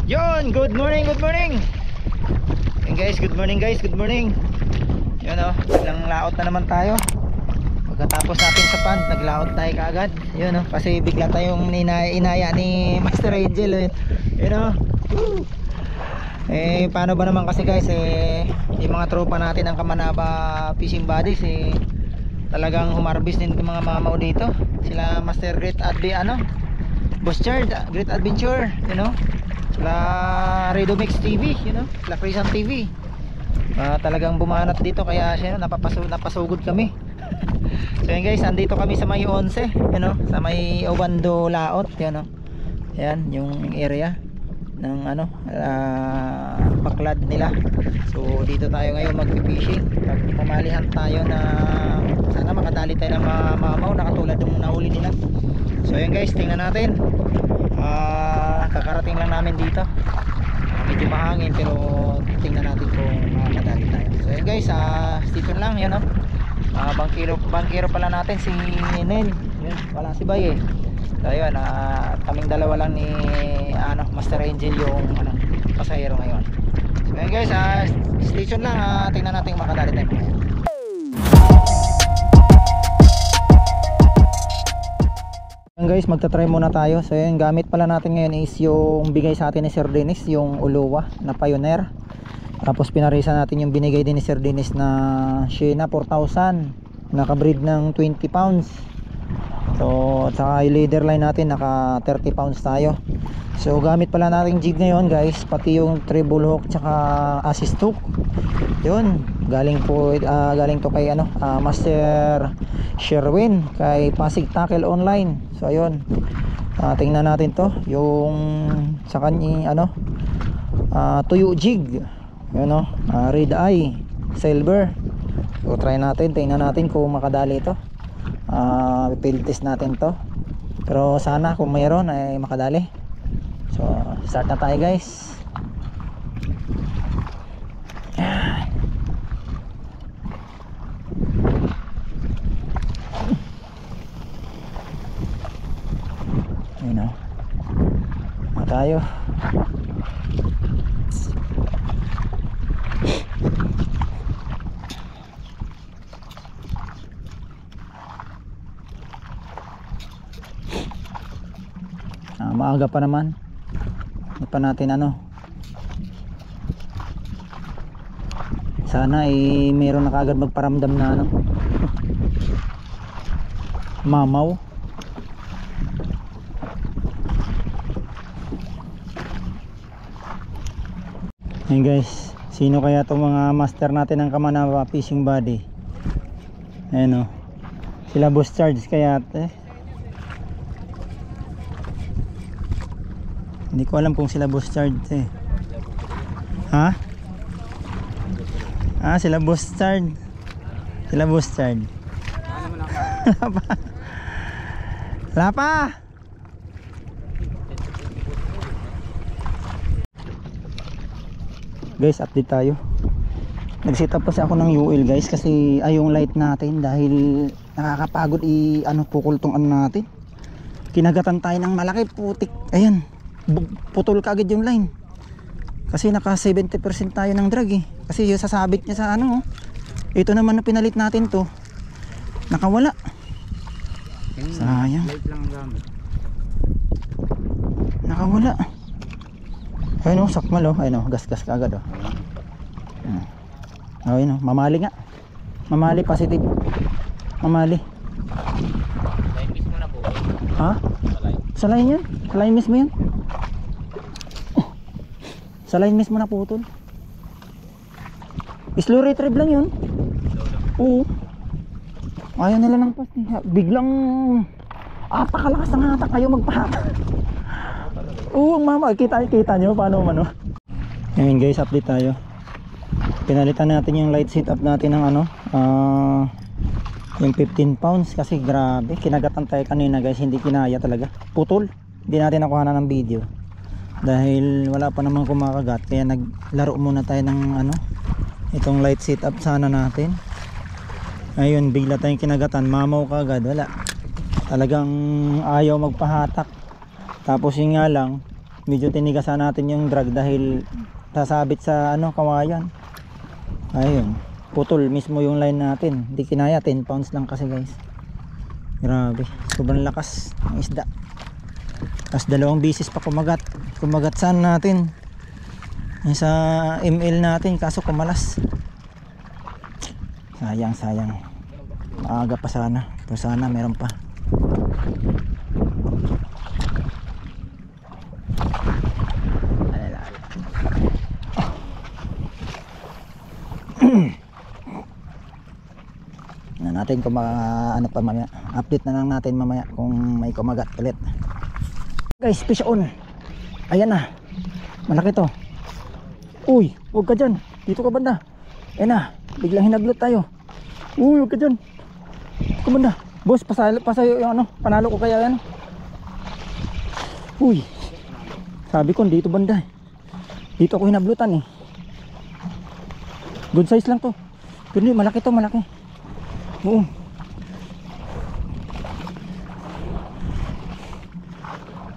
Yon, good morning, good morning. And guys, good morning guys, good morning. Yun o, biglang laot na naman tayo. Pagkatapos natin sa pond, naglaot tayo kaagad. Yun o, kasi bigla tayong inaya ni Master Angel. Yun o. Eh, paano ba naman kasi guys, yung mga tropa natin ng Kamanaba Fishing Buddies, talagang humarbis din yung mga mamaw dito. Sila Master Great Boss Chard, Great Adventure, you know. Sila Redomix TV, you know. Sila Frisan TV. Talagang bumanat dito kaya siya napasugod kami. So yun guys, andito kami sa may 11, you know, sa may Obando Laot, you know. Ayan, yung area ng baklad nila. So dito tayo ngayon magpi-fishing. Pamalihan tayo na sana makadali tayo ng mamaw na katulad ng nahuli nila. So yun guys, tingnan natin. Kakarating lang namin dito. Medyo mahangin pero tingnan natin kung makakadali tayo. So yun guys, stay tuned lang, yun o. Bangkero pala natin si Nel. Yun, wala si Bay eh. So yun, kaming dalawa lang ni Master Angel yung pasahero ngayon. So yun guys, stay tuned lang, tingnan natin kung makadali tayo ngayon. Guys, magta-try muna tayo. So yun, gamit pala natin ngayon is yung bigay sa atin ni Sir Dennis, yung Uluwa na Pioneer. Tapos pinarisa natin yung binigay din ni Sir Dennis na Shena 4000, naka-breed ng 20 pounds. So at saka yung leader line natin naka 30 pounds tayo. So gamit pala natin jig ngayon guys, pati yung treble hook tsaka assist hook. Yun, galing to kay Master Sherwin kay Pasig Tackle Online. So ayun, tingnan natin to yung sa kanya tuyo jig, yun o, red eye silver. So try natin, tingnan natin kung makadali ito. Field test natin to, pero sana kung mayroon ay makadali. So start na tayo guys. Ayun o, tayo. Maaga pa naman, hindi pa natin sana mayroon na kaagad magparamdam na mamaw. Ayun guys, sino kaya itong mga master natin ng Kamanaba Fishing Buddy? Ayun o, sila Boss Charge kaya hindi ko alam kung sila Boss Charge ha? Sila Boss Charge. Sila Boss Charge. Lapa. Guys, update tayo. Nag-set up kasi ako ng UL guys kasi yung light natin dahil nakakapagod pukol tong natin. Kinagatan tayo ng malaki, putik. Ayan, putol kaagad yung line. Kasi naka 70% tayo ng drag kasi yung sasabit niya sa ito naman na pinalit natin to, nakawala. Sayang. Light lang ang gamit. Nakawala. Ayun sakmal ayun gas-gas kaagad ayun mamali nga. Mamali positive. Mamali. Line mismo na po. Ha? Sa line yan? Sa line mismo yan? Sa line mismo na putol. Slow retrieve lang yun. Oo. Ayaw nila ng pasti. Biglang apakalakas ng hatak kayo magpahatak. Oo mama, kita nyo paano Ngayon guys, update tayo. Pinalitan natin yung light setup natin ng yung 15 pounds kasi grabe, kinagatan tayo kanina guys, hindi kinaya talaga. Putol. Hindi natin nakuha na ng video dahil wala pa namang kumakagat, kaya naglaro muna tayo ng itong light setup sana natin. Ayun, bigla tayong kinagatan, mamaw kagad, wala. Talagang ayaw magpahatak. Tapos yun nga lang, medyo tinigasan natin yung drag dahil sasabit sa ano, kawayan. Ayun, putol mismo yung line natin. Hindi kinaya, 10 pounds lang kasi guys. Grabe, sobrang lakas ng isda. Tapos 2 bisis pa kumagat. Kumagat saan natin? Yung sa ML natin, kaso kumalas. Sayang. Maaga pa sana. Pero sana meron pa. Na natin kung ano pa mamaya. Update na lang natin mamaya kung may kumagat ulit. Guys, fish on. Ayan na. Malaki to. Uy, huwag ka dyan. Dito ka banda. Ayan na. Biglang hinaglot tayo. Uy, huwag ka dyan. Dito banda. Boss, pasayo yung ano. Panalo ko kaya yan. Uy. Sabi ko dito banda. Dito ako hinaglutan eh. Good size lang to. Pero malaki to, malaki. Oo.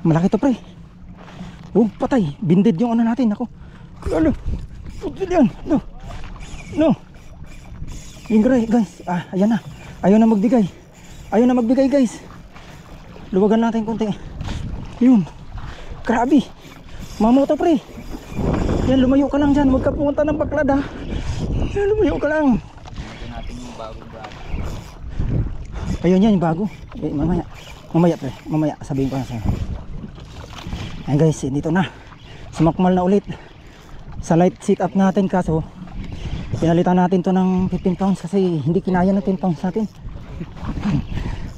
Malaki to pre. Oh, patay. Binded yung ano natin. Ako. Ano? Putol yan. No. Yung guys. Ah, ayan na. Ayaw na magbigay guys. Luwagan natin konti. Yun. Grabe. Mamoto pre. Yan, lumayo ka lang dyan. Huwag ka pumunta ng baklad ha. Yan, lumayo ka lang. Ayun yan, yung bago. Eh, mamaya pre. Mamaya sabihin ko na sa'yo. Ayan guys, dito na. Sumakmal na ulit. Sa light sit up natin kaso pinalitan natin to ng 15 pounds kasi hindi kinaya ng 10 pounds natin.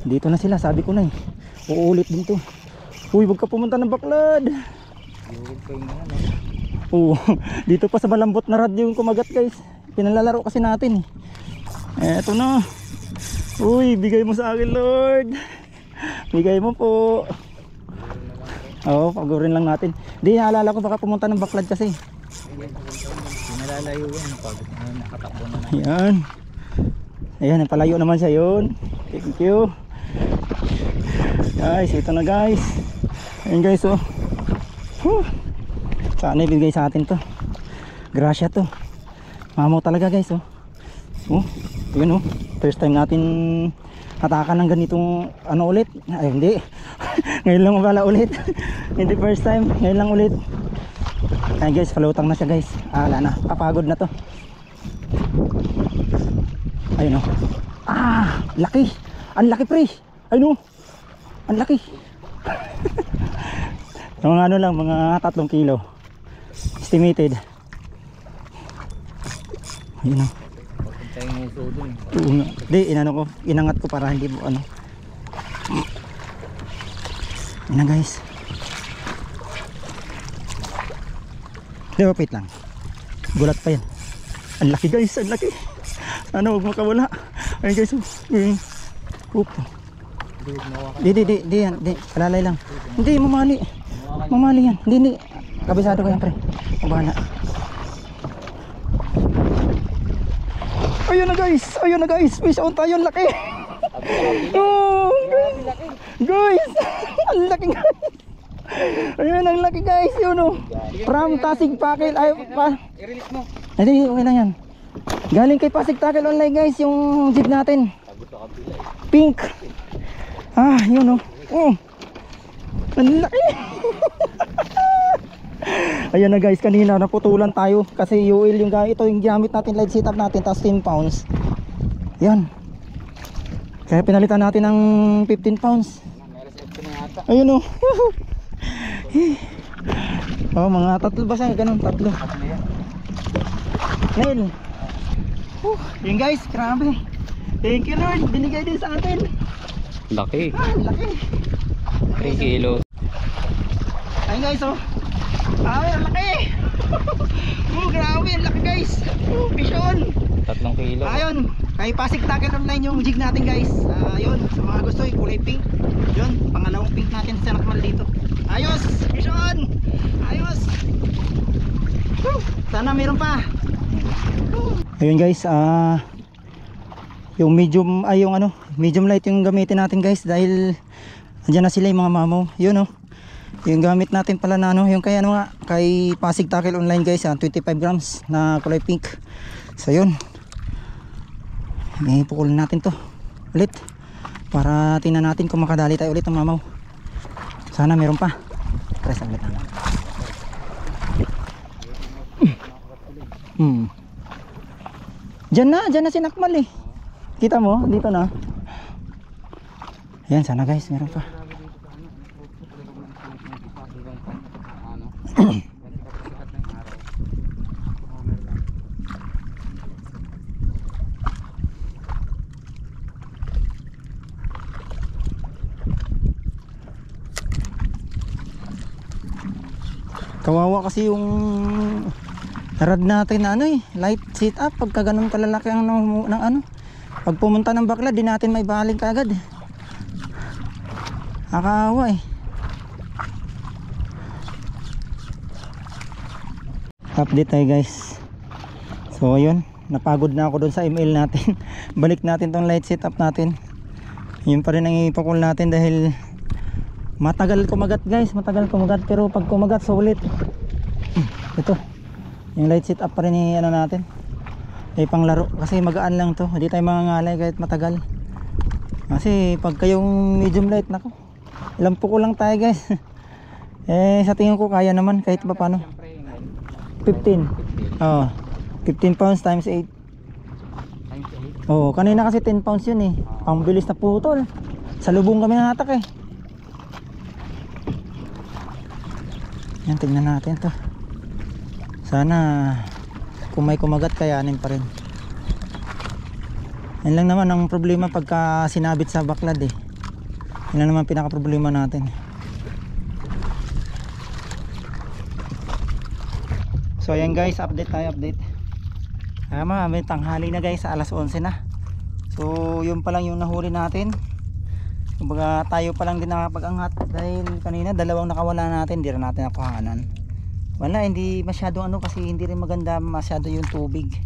Dito na sila, sabi ko na eh. Uulit din to. Uy, huwag ka pumunta ng baklad. Oo, dito pa sa malambot na rad yung kumagat guys. Pinalalaro kasi natin eh. Eto na. Uy, bigay mo sa akin Lord. Bigay mo po. Oo, pagurin lang natin. Di, naalala ko baka pumunta ng baklad kasi. Nalalayo yan pag nakatakbo na. Ayan. Ayan, palayo naman siya yun. Thank you. Guys, ito na guys. Ayan guys oh. Sana ibigay sa atin to. Grasya to. Mamaw talaga guys oh. Oh, yun oh. First time natin hatakan ng ganitong ano ulit. Ay hindi. Ngayon lang pala ulit. Hindi first time, ngayon lang ulit. Ay guys, palutang na siya guys. Wala na, papagod na to. Ayun oh. Ah, laki. Ang laki pre. Ayun oh. Ang laki. Mga ano lang, mga 3 kilo estimated. Ayun oh. Tayong uso dun. Oo nga. Di, inangat ko para hindi mo ano. Yan na guys. Di, wait lang. Gulat pa yan. Ang laki guys, ang laki. Sana huwag makawala. Ayun guys. Oop. Di yan. Di, kalalay lang. Hindi, mamali. Mamali yan. Hindi. Kabisado ko yan pre. Mabahala. Ayun na guys, fish on tayo, ang laki. Oh, guys, ang laki guys. Ayun, ang laki guys, yun oh. From Pasig Tackle, ay pa. I-release mo. Hindi, okay lang yan. Galing kay Pasig Tackle online guys, yung jig natin. Pink. Ah, yun oh. Ang laki. Ayan na guys, kanina naputulan tayo kasi UL yung ito yung gamit natin, light setup natin, tapos 10 pounds. Yan. Kaya pinalitan natin ng 15 pounds. Ayun oh. Oh, mga 3 ba siya? Ganun, 3. Nail. Yun guys, grabe. Thank you Lord, binigay din sa atin. Laki. Laki. 3 kilos. Ayun guys oh. Ay, ang laki. Grabe, ang laki guys. Fish on. 3 kilo. Ayun, kay Pasig Tackle online yung jig natin guys. Ayun, sa mga gusto yung kulay pink. Yun, pangalawang pink natin sa nakmal dito. Ayos, fish on. Ayos. Sana meron pa. Ayun guys, yung medium ay yung ano, medium light yung gamitin natin guys dahil andyan na sila yung mga mamaw. Yun oh. Yung gamit natin pala na ano, yung kay ano nga, kay Pasig Tackle Online guys, 25 grams na kulay pink. So yun, ipukulin natin to ulit para tingnan natin kung makadali tayo ulit ng mamaw. Sana meron pa. Press ulit lang. Diyan na si Nakmal eh. Kita mo, dito na. Ayan, sana guys, meron pa. Kawawa kasi yung rad natin na ano eh, light sit up pagka ganun kalalaki ang ng ano. Pag pumunta ng bakla, di natin may baling kaagad. Nakawa eh. Update tayo guys. So ayun, napagod na ako doon sa email natin. Balik natin tong light setup natin. Yun pa rin ang ipakul natin dahil matagal kumagat guys, matagal kumagat, pero pag kumagat sulit. Ito, yung light setup pa rin ni ano natin. Ay panglaro kasi magaan lang to, hindi tayo mangangalay kahit matagal. Kasi pag kayong medium light, nako, ilang puko lang tayo guys. Sa tingin ko kaya naman kahit pa paano. 15. Oh, 15 pounds times 8. Oh, kanina kasi 10 pounds yun eh. Pangbilis na putol. Sa lubong kami nahatak eh. Yan, tingnan natin to. Sana kung may kumagat kayanin pa rin. Yan lang naman ang problema pagka sinabit sa baklad eh. Yan lang naman pinaka problema natin. So ayan guys, update tayo, update. May tanghali na guys, alas 11 na. So yun pa lang yung nahuli natin. Kumbaga tayo pa lang din nakapag-angat dahil kanina dalawang nakawala natin, hindi rin natin nakuhanan. Wala, hindi masyado ano kasi hindi rin maganda masyado yung tubig.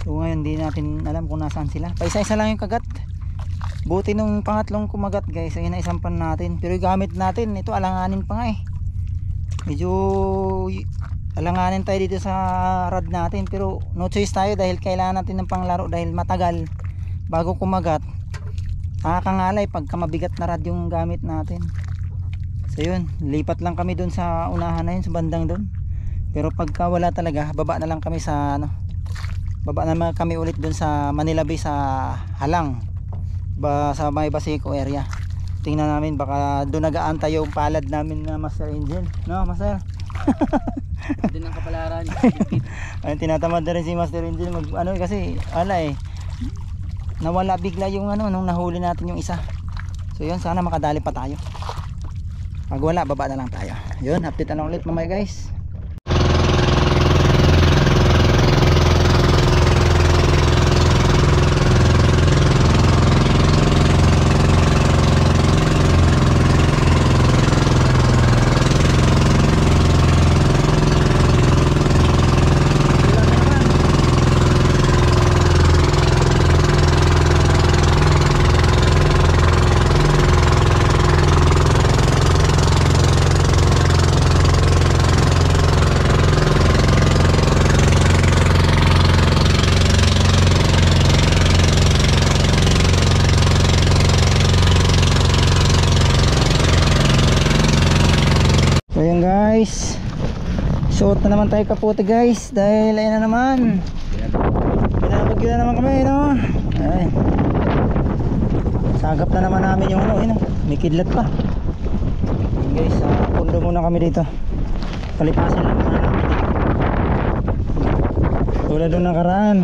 So ngayon hindi natin alam kung nasaan sila. Paisa-isa lang yung kagat. Buti nung pangatlong kumagat guys, ayun na isang pan natin. Pero yung gamit natin, ito alanganin pa nga eh. Medyo alanganin tayo dito sa rod natin, pero no choice tayo dahil kailangan natin ng panglaro dahil matagal bago kumagat. Nakakangalay pagka mabigat na rod yung gamit natin. So yun, lipat lang kami dun sa unahan na yun, sa bandang dun. Pero pagka wala talaga, baba na lang kami sa ano, baba naman kami ulit dun sa Manila Bay sa Halang, sa may Basico area. Tingnan namin baka doon nag-aantay yung palad namin na Master Angel, no Master? Doon ang kapalaran. Ayun, tinatamad na rin si Master Angel mag ano kasi ala eh, nawala bigla yung ano nung nahuli natin yung isa. So yun, sana makadali pa tayo. Pag wala, baba na lang tayo. Yun, update na lang ulit mamaya guys. So yun guys, suot na naman tayo kapote guys dahil ayun na naman, pinabagyo na naman kami no? Ay, sagap na naman namin yung ano, may kidlat pa. Yun guys, pundo muna kami dito, palipasin lang muna namin dito. Tulad nung nakaraan,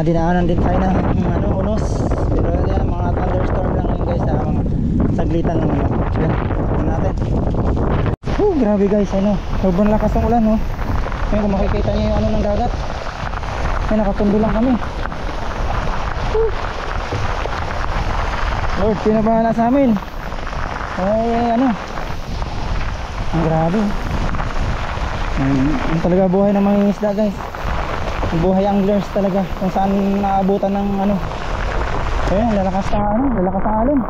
dinaanan din tayo ng ano, unos, pero yan, mga thunderstorm lang yun guys, mga saglitan lang yun. Yan natin. Grabe guys, ano, sobrang lakas ng ulan no. Ngayon kung makikita niyo yung ano ng dagat, ay nakapundo lang kami. Lord, pinabahala sa amin. Ay ano, ang grabe. Yung talaga buhay ng mga isda guys, buhay anglers talaga kung saan naabutan ng ano. Ayun, lalakas na ano, lalakas na alon.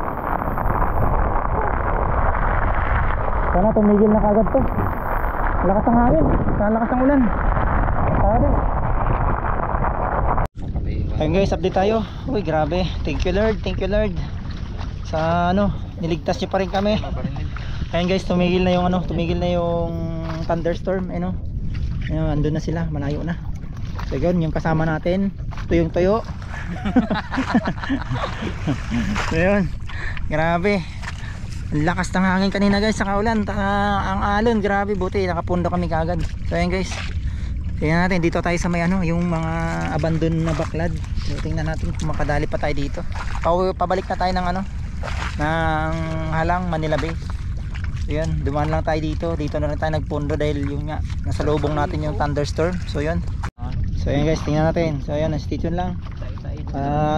Sana tumigil na kagad to. Lakas ng hangin, lakas ng ulan. Sabi. Ayun guys, update tayo. Uy, grabe. Thank you Lord, thank you Lord. Sa ano, niligtas niyo pa rin kami. Ayun guys, tumigil na yung ano, tumigil na yung thunderstorm, ano. Ayun, andun na sila, malayo na. So yun, yung kasama natin, tuyong tuyo. So yun, grabe. Ang lakas ng hangin kanina guys, sa kaulan, ang alon, grabe, buti nakapundo kami kagad. So ayun guys, tingnan natin dito tayo sa may ano, yung mga abandon na baklad. So tingnan natin kung makadali pa tayo dito. Pabalik na tayo ng ano, ng Halang, Manila Bay. So yun, dumaan lang tayo dito. Dito na rin tayo nagpundo dahil yung nga, nasa lubong natin yung thunderstorm. So yun. So yun guys, tingnan natin. So yun, stay tuned lang.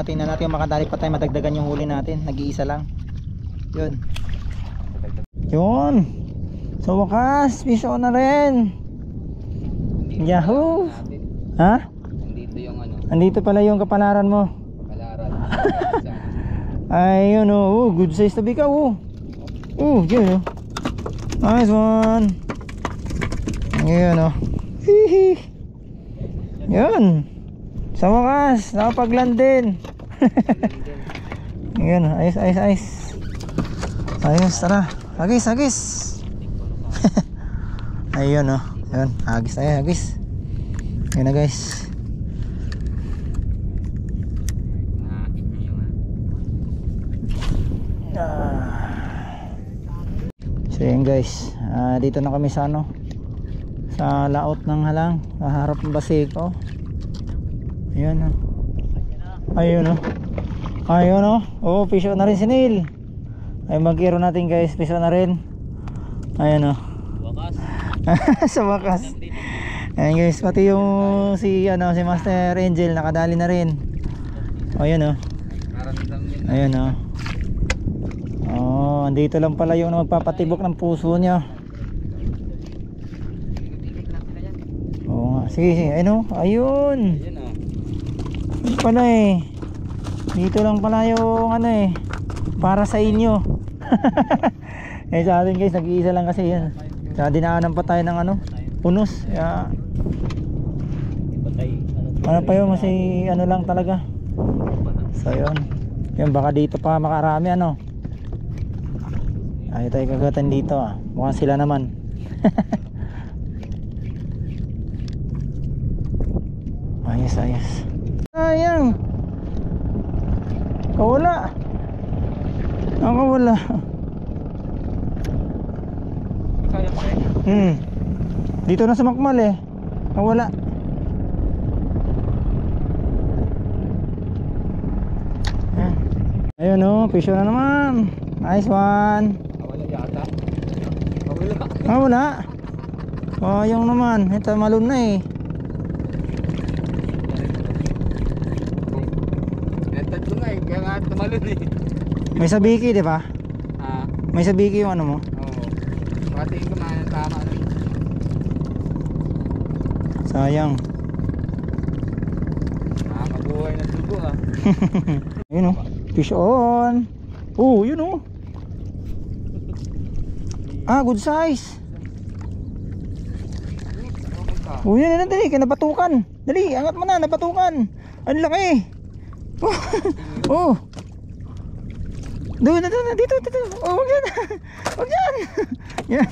Tingnan natin yung makadali pa tayo, madagdagan yung huli natin. Nag-iisa lang. Yun. Yun. So wakas, piso na rin. Yahoo! Ha? Nandito yung ano, Andito pala yung kapalaran mo. kapalaran. Ayun oh, good size tabi ka oh. Yun oh. Nice one. Ayun oh. Hihi. Yun. Sa wakas, nakapagland din. Ayun, ayos. Ayos, tara. Hagis. Ayun oh. Ayun, hagis. Ayun na guys. So yun guys, dito na kami sa ano, sa laot ng Halang, sa harap ng Baseco. Ayun oh. Ayun oh, piso na rin si Neil. Ay mag-iro natin guys, piso na rin. Ayun oh. Wakas. Sa wakas. Ayun guys, pati yung si Master Angel nakadali na rin. Ayun oh. Ayun oh. Oh, andito lang pala yung magpapatibok ng puso niya. Oo nga, sige, ayun. Ayun oh. Dito pala eh. Dito lang pala yung ano eh, para sa inyo. Eh sa atin guys, nag-iisa lang kasi yan. Kaya dinaanan pa tayo ng ano, punos. Kaya ano pa yun, kasi ano lang talaga. So yun. Yun, baka dito pa makarami ano. Ayaw tayo kagatan dito ah. Mukhang sila naman. Ayos. Sayang. Kawala. Nakawala. Dito na sa Makmal eh. Kawala. Ayun oh, pisyo na naman. Nice one. Wala. Sayang naman. Ito malun na eh. Netad ko nga eh, kaya nga tumalun eh. May sabiki, di ba? May sabiki yung ano mo. Oo. Pakatingin ko na tama na. Sayang. Nakakabuhay na tubo ah. Ayun oh. Fish on. Oh, yun oh. Good size. Oh, yun na, dali, napatukan. Dali, angat mo na, napatukan. Ang laki. Oh. Doon, dito. Oh, wag yan. Wag yan. Yan.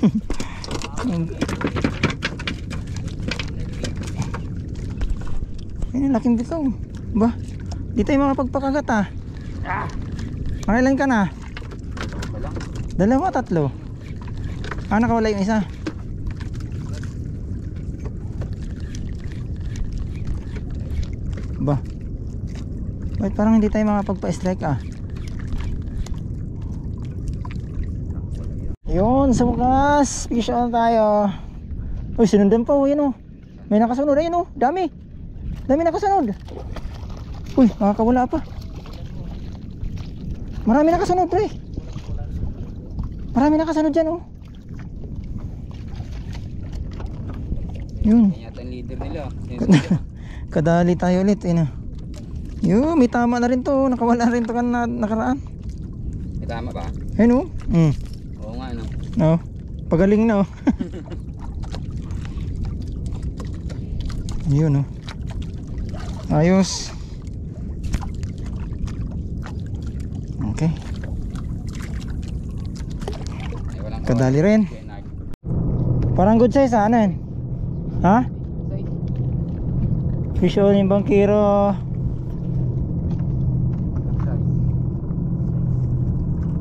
Yan, laking bitaw. Ba, di tayo makapagpakagat ah. Makailan ka na? Dalawa, tatlo. Nakawala yung isa. Ba, wait, parang hindi tayo makapagpa-strike ah. Yun, sa wakas, fish on tayo. Uy, sinundan pa, yun oh. May nakasunod, ayun oh, dami nakasunod. Uy, makakawala pa. Marami nakasunod pre. Marami nakasunod dyan oh. Yun. Yan yata ang leader nila. Kadali tayo ulit eh, yun, may tama na rin to. Nakawala rin to kan nakaraan. May tama ba? Ayun oh. Oo nga no. No. Pagaling na oh. Yun oh. Ayos. Okay. Ay, walang Kadali rin. kaya nag- Parang good size ano yan? Ha? Fish on yung bangkiro.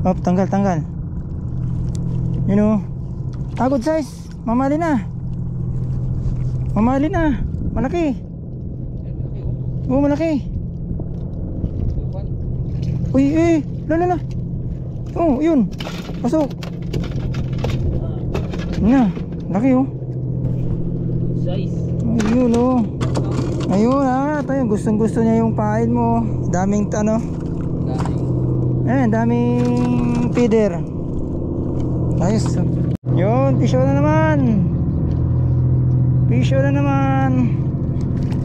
Op, tanggal. Yun o. Good size. Mamali na. Malaki. Oo, malaki. Uy, lala. Oh, yun. Pasok. Na, laki oh. Size. Ayun oh. Ayun tayo gustong gusto niya yung pain mo. Daming ano. Daming feeder. Ayos. Yun, pisyo na naman.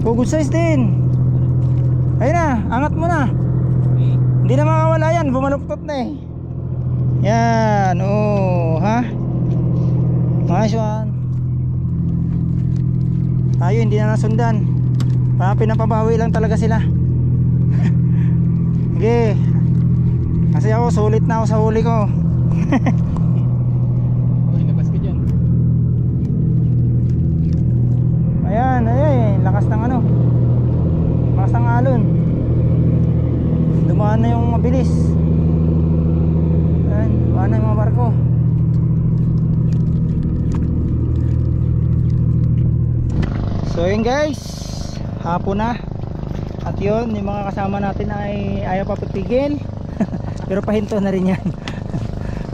Oh, good size din. Ayun na, angat mo na. Hindi na makawala yan, bumaluktot na eh. Yan, oh, ha? Nice one. Tayo hindi na nasundan. Pinapabawi lang talaga sila. Okay. Kasi ako sulit na ako sa huli ko. Uy, labas ka dyan. Ayan, lakas ng ano. Lakas ng alon. Dumaan na yung mabilis. Ayan, dumaan na yung mga barko. So yun guys, hapon na. At yun, yung mga kasama natin ay ayaw pa pipigil. Pero pahinto na rin yan.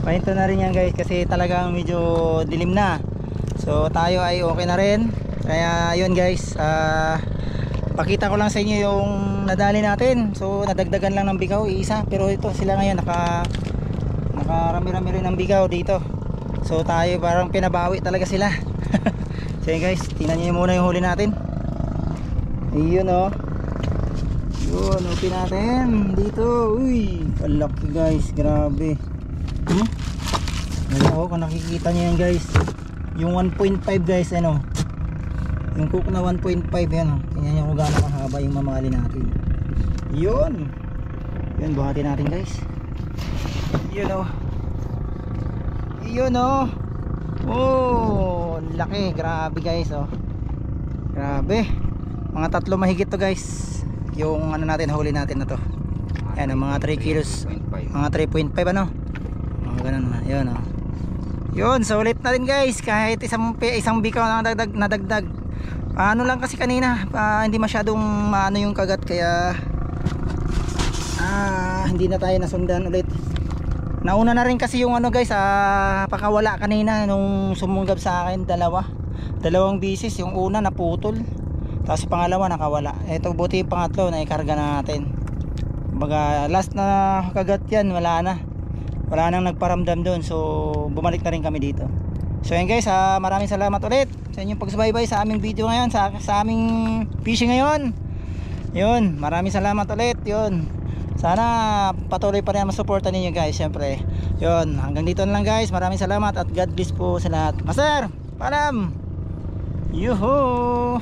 Pahinto na rin yan guys, kasi talagang medyo dilim na. So tayo ay okay na rin. Kaya yun guys, pakita ko lang sa inyo yung nadali natin. So nadagdagan lang ng bigaw, isa. Pero ito sila ngayon nakarami-rami rin ng bigaw dito. So tayo parang pinabawi talaga sila. So yun guys, tingnan nyo muna yung huli natin. Ayun oh. Yun, open natin dito. Uy, palaki guys, grabe. Ayan kung nakikita nyo yan guys, yung 1.5 guys, ano, yung cook na 1.5 yan oh. Tingnan nyo kung gaano kahaba yung mamali natin. Yun, buhatin natin guys. Yun oh. Oh, laki, grabe guys oh. Grabe. Mga 3 mahigit to guys. Yung ano natin, huli natin na to. Ayan, mga 3 kilos. Mga 3.5 ano. Mga ganun na, yun oh. Yun, so ulit na rin guys. Kahit isang bikaw na nadagdag. Ano lang kasi kanina, hindi masyadong maano yung kagat. Kaya hindi na tayo nasundan ulit. Nauna na rin kasi yung ano guys, pakawala kanina nung sumunggab sa akin, dalawang bisis. Yung una naputol, tapos pangalawa nakawala. Ito buti yung pangatlo na ikarga na natin. Baga last na kagat yan, wala nang nagparamdam doon. So bumalik na rin kami dito. So yan guys, maraming salamat ulit sa inyong pagsubaybay sa aming video ngayon, sa aming fishing ngayon. Yun, maraming salamat ulit. Yun, sana patuloy pa rin ang masuporta ninyo guys. Syempre, yun, hanggang dito na lang guys. Maraming salamat at God bless po sa lahat. Master, paalam. Yuhu.